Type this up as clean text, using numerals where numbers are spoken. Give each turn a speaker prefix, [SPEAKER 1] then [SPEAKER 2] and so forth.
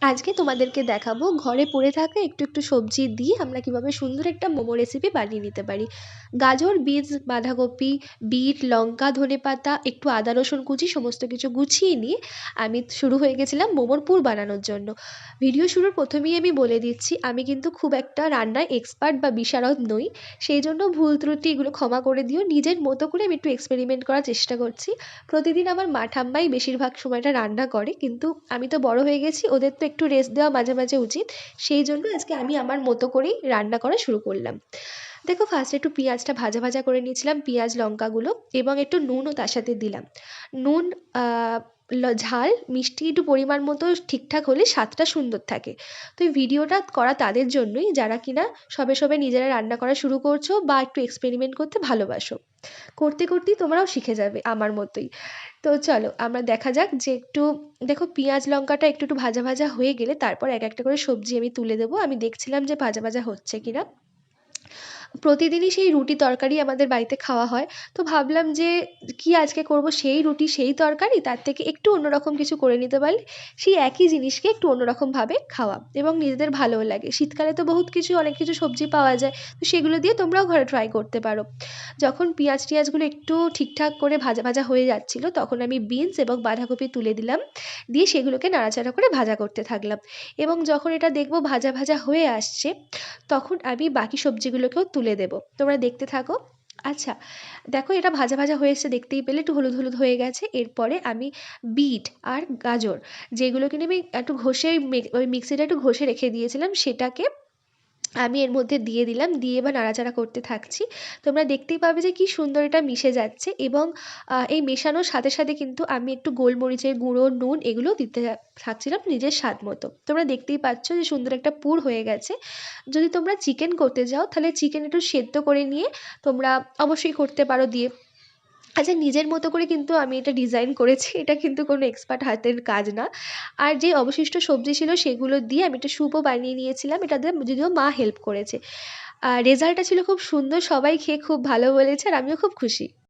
[SPEAKER 1] আজকে তোমাদেরকে দেখাবো ঘরে পড়ে থাকা একটু একটু সবজি দিয়ে আমরা কিভাবে সুন্দর একটা মোমো রেসিপি বানিয়ে নিতে পারি। গাজর, বিনস, বাঁধাকপি, বিট, লঙ্কা, ধনেপাতা, একটু আদা রসুন কুচি সমস্ত কিছু গুছিয়ে নিয়ে আমি শুরু হয়ে গেছিলাম মোমোর পুর বানানোর জন্য। ভিডিও শুরুর প্রথমেই আমি বলে দিচ্ছি, আমি কিন্তু খুব একটা রান্নায় এক্সপার্ট বা বিশারদ নই। সেই জন্য ভুল ত্রুটি এগুলো ক্ষমা করে দিও। নিজের মতো করে আমি একটু এক্সপেরিমেন্ট করার চেষ্টা করছি। প্রতিদিন আমার মা ঠাম্মাই বেশিরভাগ সময়টা রান্না করে, কিন্তু আমি তো বড় হয়ে গেছি, ওদের তো একটু রেস্ট দেওয়া মাঝে মাঝে উচিত। সেই জন্য আজকে আমি আমার মতো করেই রান্না করা শুরু করলাম। দেখো, ফার্স্টে একটু পেঁয়াজটা ভাজা ভাজা করে নিয়েছিলাম, পেঁয়াজ লঙ্কাগুলো, এবং একটু নুনও তার সাথে দিলাম। নুন, ঝাল মিষ্টি একটু পরিমাণ মতো ঠিকঠাক হলে স্বাদটা সুন্দর থাকে। তো এই ভিডিওটা করা তাদের জন্যই যারা কিনা সবে সবে নিজেরা রান্না করা শুরু করছো বা একটু এক্সপেরিমেন্ট করতে ভালোবাসো। করতে করতেই তোমরাও শিখে যাবে আমার মতোই। তো চলো আমরা দেখা যাক যে একটু, দেখো পেঁয়াজ লঙ্কাটা একটু একটু ভাজা ভাজা হয়ে গেলে তারপর এক একটা করে সবজি আমি তুলে দেবো। আমি দেখছিলাম যে ভাজা ভাজা হচ্ছে কিনা। প্রতিদিনই সেই রুটি তরকারি আমাদের বাড়িতে খাওয়া হয়। তো ভাবলাম যে কি আজকে করব, সেই রুটি সেই তরকারি, তার থেকে একটু অন্যরকম কিছু করে নিতে পারলে সেই একই জিনিসকে একটু অন্যরকমভাবে খাওয়া এবং নিজেদের ভালোও লাগে। শীতকালে তো বহুত কিছু অনেক কিছু সবজি পাওয়া যায়, তো সেগুলো দিয়ে তোমরাও ঘরে ট্রাই করতে পারো। যখন পেঁয়াজ টিয়াজগুলো একটু ঠিকঠাক করে ভাজা ভাজা হয়ে যাচ্ছিলো তখন আমি বিনস এবং বাঁধাকপি তুলে দিলাম, দিয়ে সেগুলোকে নাড়াচাড়া করে ভাজা করতে থাকলাম। এবং যখন এটা দেখবো ভাজা ভাজা হয়ে আসছে তখন আমি বাকি সবজিগুলোকেও তুলে দেবো, তোমরা দেখতে থাকো। আচ্ছা, দেখো এটা ভাজা ভাজা হয়ে এসছে, দেখতেই পেলে একটু হলুদ হলুদ হয়ে গেছে। এরপরে আমি বিট আর গাজর, যেগুলো কিনে আমি একটু ঘষে ওই মিক্সিটা একটু ঘষে রেখে দিয়েছিলাম, সেটাকে আমি এর মধ্যে দিয়ে দিলাম, দিয়ে এবার নাড়াচাড়া করতে থাকছি। তোমরা দেখতেই পাবে যে কি সুন্দর এটা মিশে যাচ্ছে। এবং এই মেশানোর সাথে সাথে কিন্তু আমি একটু গোলমরিচের গুঁড়ো, নুন এগুলোও দিতে থাকছিলাম নিজের স্বাদ মতো। তোমরা দেখতেই পাচ্ছ যে সুন্দর একটা পুর হয়ে গেছে। যদি তোমরা চিকেন করতে যাও তাহলে চিকেন একটু সেদ্ধ করে নিয়ে তোমরা অবশ্যই করতে পারো দিয়ে। আচ্ছা, নিজের মতো করে কিন্তু আমি এটা ডিজাইন করেছি, এটা কিন্তু কোনো এক্সপার্ট হাতের কাজ না। আর যে অবশিষ্ট সবজি ছিল সেগুলো দিয়ে আমি একটা স্যুপও বানিয়ে নিয়েছিলাম, এটা দিয়ে যদিও মা হেল্প করেছে। আর রেজাল্টটা ছিল খুব সুন্দর, সবাই খেয়ে খুব ভালো বলেছে আর আমিও খুব খুশি।